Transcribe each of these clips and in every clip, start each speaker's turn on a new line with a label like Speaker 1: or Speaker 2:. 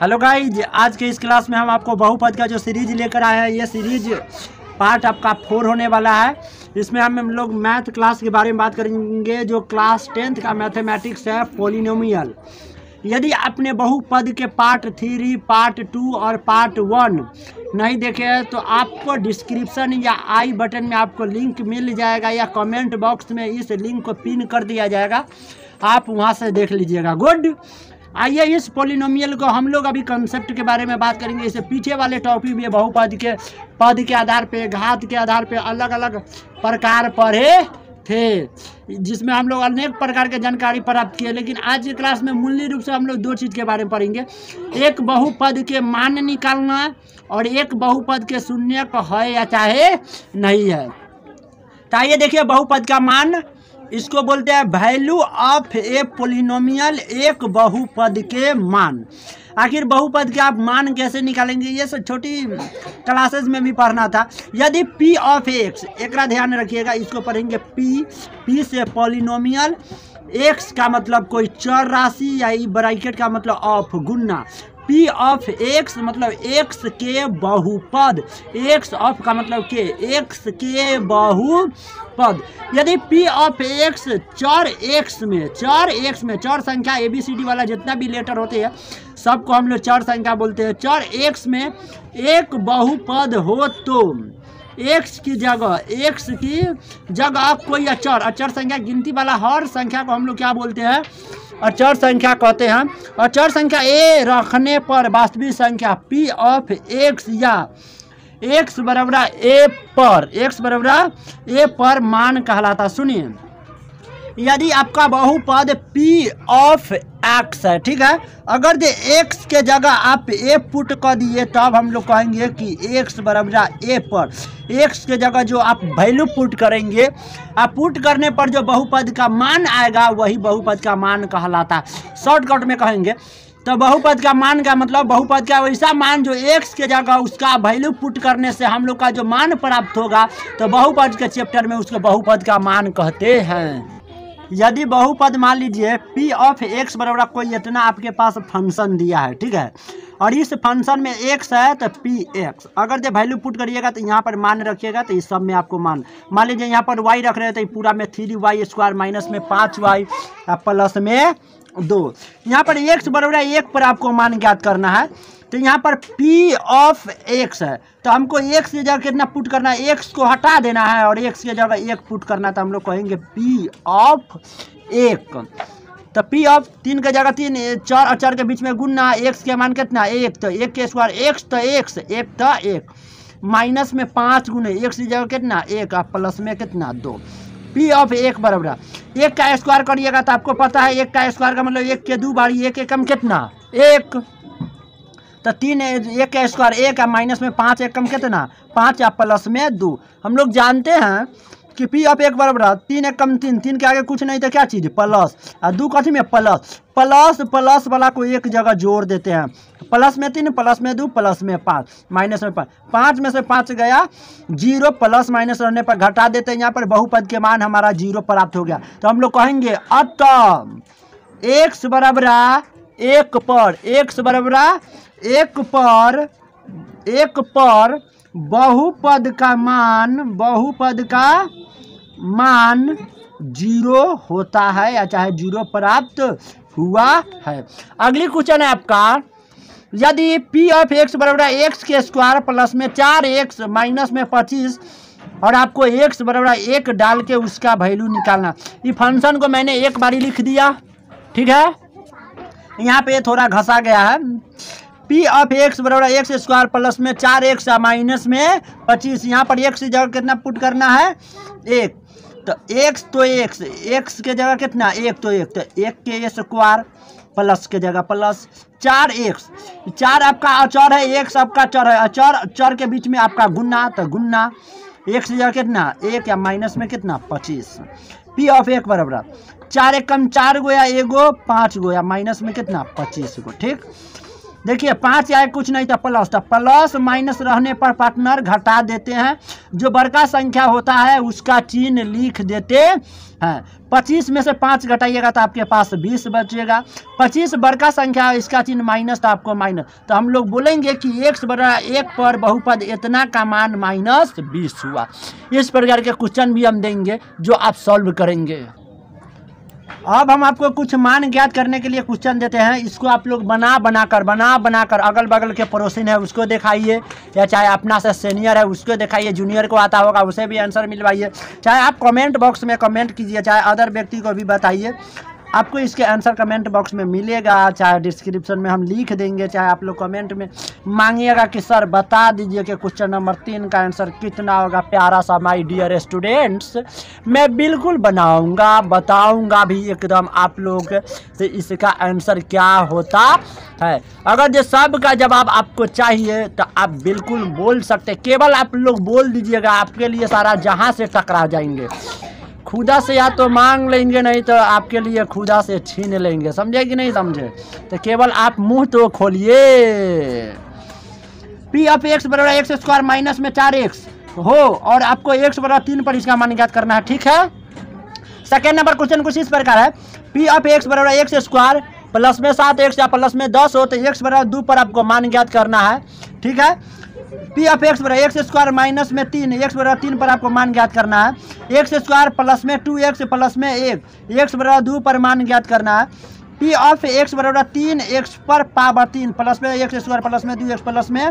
Speaker 1: Hello guys, आज के इस क्लास में हम आपको बहुपद का जो सीरीज लेकर आए हैं, ये सीरीज पार्ट आपका 4 होने वाला है। इसमें हम लोग मैथ क्लास के बारे में बात करेंगे, जो क्लास 10th का मैथमेटिक्स है, पॉलिनोमियल। यदि आपने बहुपद के पार्ट 3, पार्ट 2 और पार्ट 1 नहीं देखे हैं तो आपको डिस्क्रिप्शन या आई बटन में आपको लिंक मिल जाएगा या कमेंट बॉक्स में इस लिंक को पिन कर दिया जाएगा, आप वहां से देख लीजिएगा। गुड। आइए इस पॉलिनोमियल को हम लोग अभी कंसेप्ट के बारे में बात करेंगे। इससे पीछे वाले टॉपिक भी बहुपद के पद के आधार पे, घात के आधार पे अलग अलग प्रकार पढ़े थे, जिसमें हम लोग अनेक प्रकार के जानकारी प्राप्त किए। लेकिन आज की क्लास में मूल्य रूप से हम लोग 2 चीज़ के बारे में पढ़ेंगे, एक बहुपद के मान निकालना और एक बहुपद के शून्य का है या चाहे नहीं है। तो आइए देखिए, बहुपद का मान, इसको बोलते हैं वैल्यू ऑफ ए पॉलिनोमियल, एक बहुपद के मान। आखिर बहुपद के आप मान कैसे निकालेंगे, ये सब छोटी क्लासेस में भी पढ़ना था। यदि p ऑफ x, एक ध्यान रखिएगा, इसको पढ़ेंगे p से पॉलिनोमियल, x का मतलब कोई चर राशि या ब्रैकेट का मतलब ऑफ गुणना, p ऑफ x मतलब x के बहुपद, x ऑफ का मतलब के, x के बहुपद। यदि p ऑफ x चर x में चर संख्या ABCD वाला जितना भी लेटर होते हैं सबको हम लोग चर संख्या बोलते हैं। चर x में एक बहुपद हो तो x की जगह कोई अचर संख्या, गिनती वाला हर संख्या को हम लोग क्या बोलते हैं, अचर संख्या कहते हैं। अचर संख्या a रखने पर वास्तविक संख्या p ऑफ x या x बराबर a पर मान कहलाता। सुनिए, यदि आपका बहुपद p ऑफ x है, ठीक है, अगर दे x के जगह आप a पुट कर दिए तब हम लोग कहेंगे कि x बराबर a पर x के जगह जो आप वैल्यू पुट करेंगे, आप पुट करने पर जो बहुपद का मान आएगा वही बहुपद का मान कहलाता। शॉर्टकट में कहेंगे तो बहुपद का मान का मतलब बहुपद का वैसा मान जो x के जगह उसका वैल्यू पुट करने से हम लोग का जो मान प्राप्त होगा, तो बहुपद के चैप्टर में उसको बहुपद का मान कहते हैं। यदि बहुपद मान लीजिए p ऑफ x बराबर कोई इतना आपके पास फंक्शन दिया है, ठीक है, और इस फंक्शन में x है तो px, अगर जो वैल्यू पुट करिएगा तो यहाँ पर मान रखिएगा तो इस सब में आपको मान लीजिए यहाँ पर y रख रहे हैं तो पूरा में 3y² माइनस में 5y प्लस में 2। यहाँ पर x बराबर 1 पर आपको मान ज्ञात करना है, तो यहाँ पर p ऑफ x है तो हमको x की जगह कितना पुट करना है, x को हटा देना है और x की जगह 1 पुट करना, तो हम लोग कहेंगे p ऑफ 1। तो p ऑफ 3 के जगह 3, चर अचर के बीच में गुणना, x के मान कितना 1, तो 1 के स्क्वायर x तो 1 माइनस में 5 गुने x की जगह कितना 1 और प्लस में कितना 2। p ऑफ 1 बराबर 1 का स्क्वायर करिएगा तो आपको पता है 1 का स्क्वायर का मतलब 1 के 2 बारी 1 एकम कितना 1, तो 3 1 का स्क्वायर 1 है माइनस में 5 एकम कितना 5 या प्लस में 2। हम लोग जानते हैं कि p ऑफ 1 बराबर 3 एकम 3, 3 के आगे कुछ नहीं तो क्या चीज़ प्लस, और 2 कथी में प्लस वाला को एक जगह जोड़ देते हैं, प्लस में 3 प्लस में 2 प्लस में 5 माइनस में 5 में से 5 गया 0, प्लस माइनस रहने पर घटा देते हैं। यहाँ पर बहुपद के मान हमारा 0 प्राप्त हो गया, तो हम लोग कहेंगे अतः x बराबर 1 पर बहुपद का मान 0 होता है या चाहे 0 प्राप्त हुआ है। अगली क्वेश्चन है आपका, यदि p ऑफ x बराबर x के स्क्वायर प्लस में 4x माइनस में 25 और आपको x बराबर 1 डाल के उसका वैल्यू निकालना। ये फंक्शन को मैंने एक बारी लिख दिया, ठीक है, यहाँ पे थोड़ा घसा गया है। p ऑफ x बराबर x स्क्वायर प्लस में 4x माइनस में 25, यहाँ पर x की जगह कितना पुट करना है 1, तो x के जगह कितना 1, तो 1 के स्क्वायर प्लस के जगह प्लस 4 आपका अचर है, x आपका चर है, चर के बीच में आपका गुणा, तो गुणा x की जगह कितना 1 या माइनस में कितना 25। p ऑफ 1 बराबर 4 एकम 4 गो या 1 गो 5 गो या माइनस में कितना 25 गो, ठीक। देखिए 5 आए कुछ नहीं तो प्लस, तो प्लस माइनस रहने पर पार्टनर घटा देते हैं। जो बड़का संख्या होता है उसका चिन्ह लिख देते हैं। 25 में से 5 घटाइएगा तो आपके पास 20 बचेगा। 25 बड़का संख्या, इसका चिन्ह माइनस, तो आपको माइनस। तो हम लोग बोलेंगे कि x बराबर 1 पर बहुपद इतना का मान -20 हुआ। इस प्रकार के क्वेश्चन भी हम देंगे जो आप सॉल्व करेंगे। अब हम आपको कुछ मान ज्ञात करने के लिए क्वेश्चन देते हैं। इसको आप लोग बना बनाकर अगल बगल के पड़ोसिन है उसको दिखाइए, या चाहे अपना से सीनियर है उसको दिखाइए, जूनियर को आता होगा उसे भी आंसर मिलवाइए, चाहे आप कमेंट बॉक्स में कमेंट कीजिए, चाहे अदर व्यक्ति को भी बताइए। आपको इसके आंसर कमेंट बॉक्स में मिलेगा, चाहे डिस्क्रिप्शन में हम लिख देंगे, चाहे आप लोग कमेंट में मांगिएगा कि सर बता दीजिए कि क्वेश्चन नंबर 3 का आंसर कितना होगा। प्यारा सा माय डियर स्टूडेंट्स, मैं बिल्कुल बताऊंगा भी एकदम आप लोग से इसका आंसर क्या होता है। अगर ये सब का जवाब आपको चाहिए तो आप बिल्कुल बोल सकते, केवल आप लोग बोल दीजिएगा, आपके लिए सारा जहां से टकरा जाएंगे। खुदा से या तो मांग लेंगे, नहीं तो आपके लिए खुदा से छीन लेंगे। समझे कि नहीं समझे? तो केवल आप मुंह तो खोलिए। P ऑफ x बराबर x स्क्वायर माइनस में 4x हो, और आपको x बराबर 3 पर इसका मान ज्ञात करना है। ठीक है। सेकेंड नंबर क्वेश्चन कुछ इस प्रकार है। P ऑफ x बराबर x स्क्वायर प्लस में 7x या प्लस में 10 हो, तो x बराबर 2 पर आपको मान ज्ञात करना है। ठीक है। P ऑफ x बराबर x स्क्वायर माइनस में 3, x बराबर 3 पर आपको मान ज्ञात करना है। x स्क्वायर प्लस में 2x प्लस में 1, x बराबर 2 पर मान ज्ञात करना है। P ऑफ x बराबर 3x पर पावर 3 प्लस में x स्क्वायर प्लस में 2x प्लस में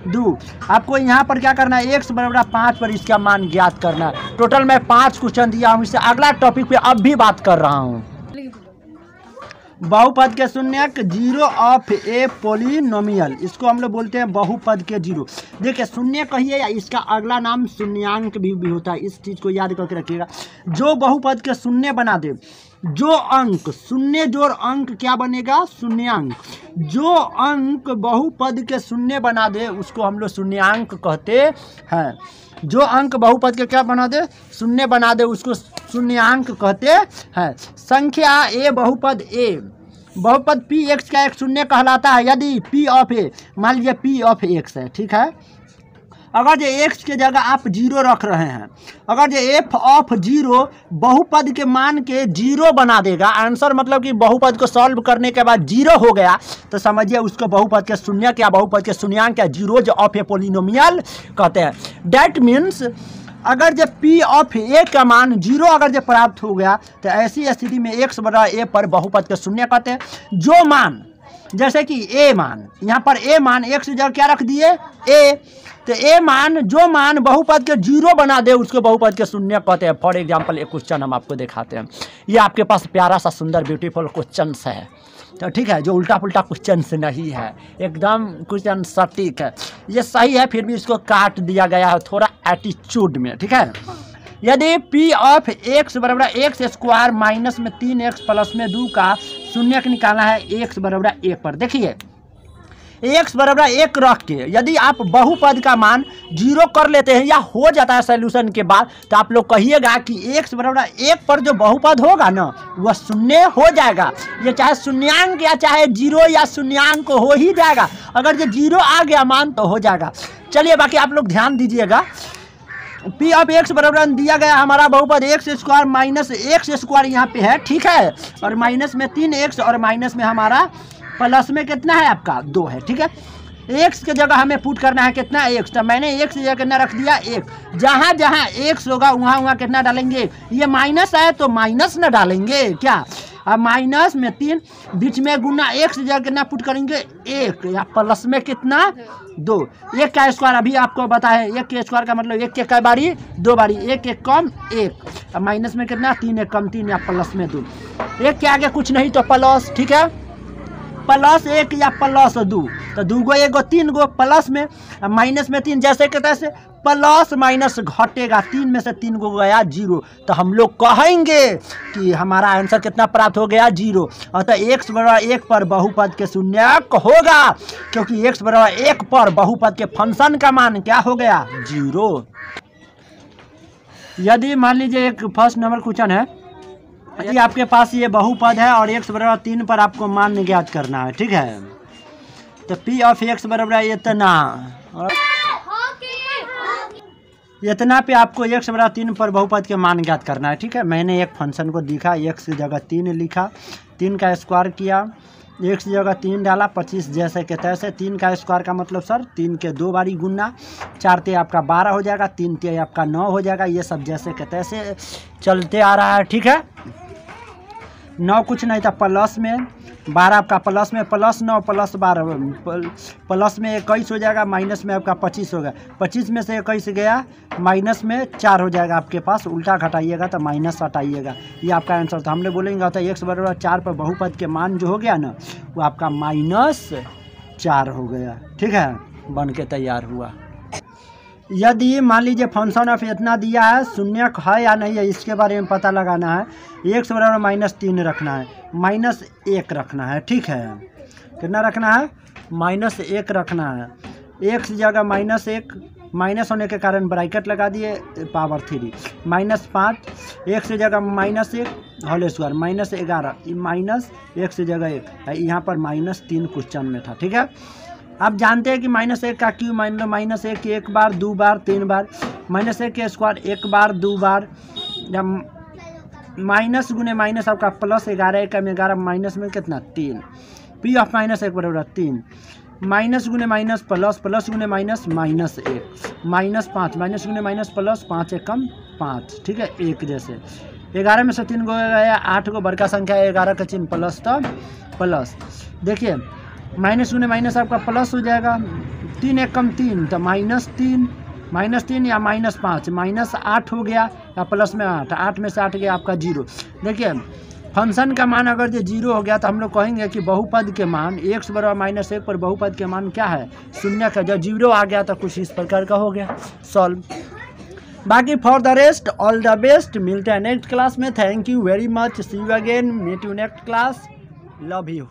Speaker 1: 2। आपको यहाँ पर क्या करना है, x बराबर 5 पर इसका मान ज्ञात करना है। टोटल मैं 5 क्वेश्चन दिया हूँ। इससे अगला टॉपिक पे अब भी बात कर रहा हूँ। बहुपद के शून्यक, जीरो ऑफ ए पोलिनोमियल, इसको हम लोग बोलते हैं बहुपद के जीरो। देखिए शून्य कहिए या इसका अगला नाम शून्यांक भी होता है, इस चीज़ को याद करके रखिएगा। जो बहुपद के शून्य बना दे, जो अंक शून्य जोड़ अंक क्या बनेगा, शून्यांक। जो अंक बहुपद के शून्य बना दे उसको हम लोग शून्यांक कहते हैं। जो अंक बहुपद के क्या बना दे, शून्य बना दे, उसको शून्यांक कहते हैं। संख्या ए बहुपद ए, बहुपद पी एक्स का एक शून्य कहलाता है यदि पी ऑफ ए, मान लीजिए पी ऑफ एक्स है। ठीक है। अगर ये एक्स के जगह आप 0 रख रहे हैं, अगर ये एफ ऑफ 0 बहुपद के मान के 0 बना देगा, आंसर मतलब कि बहुपद को सॉल्व करने के बाद 0 हो गया, तो समझिए उसको बहुपद के शून्य क्या, बहुपद के शून्यांक या जीरोज ऑफ ए पोलिनोमियल कहते हैं। डैट मीन्स अगर जब पी ऑफ ए का मान 0 अगर जब प्राप्त हो गया, तो ऐसी स्थिति में एक्स बराबर ए पर बहुपद के शून्य कहते हैं। जो मान, जैसे कि ए मान, यहाँ पर ए मान एक्स जगह क्या रख दिए, ए, तो ए मान, जो मान बहुपद के 0 बना दे उसको बहुपद के शून्य कहते हैं। फॉर एग्जांपल एक क्वेश्चन हम आपको दिखाते हैं। ये आपके पास प्यारा सा सुंदर ब्यूटीफुल क्वेश्चन है, तो ठीक है, जो उल्टा पुल्टा क्वेश्चन से नहीं है, एकदम क्वेश्चन सटीक है। ये सही है, फिर भी इसको काट दिया गया है थोड़ा एटीट्यूड में। ठीक है। यदि P ऑफ x बराबर एक्स स्क्वायर माइनस में 3x प्लस में 2 का शून्य निकालना है x बराबर 1 पर। देखिए x बराबर 1 रख के यदि आप बहुपद का मान 0 कर लेते हैं या हो जाता है सॉल्यूशन के बाद, तो आप लोग कहिएगा कि x बराबर 1 पर जो बहुपद होगा ना वह शून्य हो जाएगा। ये चाहे शून्यांक या चाहे 0 या शून्यांक हो ही जाएगा। अगर ये 0 आ गया मान तो हो जाएगा। चलिए बाकी आप लोग ध्यान दीजिएगा। P ऑफ x बराबर दिया गया हमारा बहुपद x square minus x square यहाँ पे है। ठीक है। और माइनस में 3x और माइनस में हमारा प्लस में कितना है आपका 2 है। ठीक है। x के जगह हमें पुट करना है कितना, x, तो मैंने x की जगह कितना रख दिया 1। जहाँ जहाँ x होगा वहाँ कितना डालेंगे, ये माइनस है तो माइनस न डालेंगे क्या, अब माइनस में 3, बीच में गुना x की जगह कितना पुट करेंगे 1, या प्लस में कितना 2। 1 का स्क्वायर अभी आपको बताया, 1 के स्क्वायर का मतलब 1 के कई बारी 2 बारी, 1 1 कम 1, अब माइनस में कितना 3 1 कम 3 या प्लस में 2। 1 के आगे कुछ नहीं तो प्लस। ठीक है। प्लस 1 या प्लस 2, तो 2 गो 1 गो 3 गो प्लस में, माइनस में 3, जैसे के तैसे प्लस माइनस घटेगा, 3 में से 3 गो गया 0, तो हम लोग कहेंगे कि हमारा आंसर कितना प्राप्त हो गया 0। अतः x बराबर 1 पर बहुपद के शून्यक होगा, क्योंकि x बराबर 1 पर बहुपद के फंक्शन का मान क्या हो गया 0। यदि मान लीजिए एक फर्स्ट नंबर क्वेश्चन है, यदि आपके पास ये बहुपद है और x बराबर 3 पर आपको मान ज्ञात करना है। ठीक है। तो पी ऑफ एक्स बराबर है इतना, और इतना पे आपको एक्स बराबर 3 पर बहुपद के मान ज्ञात करना है। ठीक है, मैंने एक फंक्शन को लिखा, एक्स की जगह 3 लिखा, 3 का स्क्वायर किया, एक्स की जगह 3 डाला, 25 जैसे के तैसे। 3 का स्क्वायर का मतलब सर 3 के 2 बारी गुना, 4 ते आपका 12 हो जाएगा, 3 ते आपका 9 हो जाएगा। ये सब जैसे के तैसे चलते आ रहा है। ठीक है, 9 कुछ नहीं था प्लस में, 12 आपका प्लस में, प्लस 9 प्लस 12 प्लस में 21 हो जाएगा, माइनस में आपका 25 होगा। 25 में से 21 गया, माइनस में 4 हो जाएगा आपके पास। उल्टा घटाइएगा तो माइनस हटाइएगा, ये आपका आंसर था। हमने बोलेंगे होता है एक्स बराबर 4 पर बहुपद के मान जो हो गया ना वो आपका -4 हो गया। ठीक है, बन के तैयार हुआ। यदि मान लीजिए फंक्शन ऑफ इतना दिया है, शून्य है या नहीं है इसके बारे में पता लगाना है। एक्स बराबर -3 रखना है, -1 रखना है। ठीक है, कितना रखना है? -1 रखना है। एक्स जगह -1, माइनस होने के कारण ब्रैकेट लगा दिए, पावर 3, -5, एक्स जगह -1 होल स्क्वायर, -11, माइनस एक्स जगह 1, यहाँ पर -3 क्वेश्चन में था। ठीक है, आप जानते हैं कि -1 का क्यूब मान लो -1 एक बार, 2 बार, 3 बार, -1 के स्क्वायर 1 बार, 2 बार, या माइनस गुने माइनस आपका +11, 1 में 11, माइनस में कितना 3, पी ऑफ -1 बराबर 3, माइनस गुने माइनस प्लस, प्लस गुने माइनस -1, -5, माइनस गुने माइनस प्लस, 5 1 कम 5। ठीक है, 1 जैसे 11 में से 3 गो गया, 8 को बड़का संख्या है, 11 का चिन्ह प्लस तो प्लस। देखिए माइनस गुने माइनस आपका प्लस हो जाएगा, 3 1 कम 3 तो -3 या -5, -8 हो गया, या प्लस में 8, 8 में से 8 गया आपका 0। देखिए फंक्शन का मान अगर जो 0 हो गया तो हम लोग कहेंगे कि बहुपद के मान एक्स बराबर -1 पर बहुपद के मान क्या है? शून्य का। जब 0 आ गया तो कुछ इस प्रकार का हो गया सॉल्व। बाकी for the rest all the best, मिलते हैं नेक्स्ट क्लास में। Thank you very much, see you again, meet you next class, love you.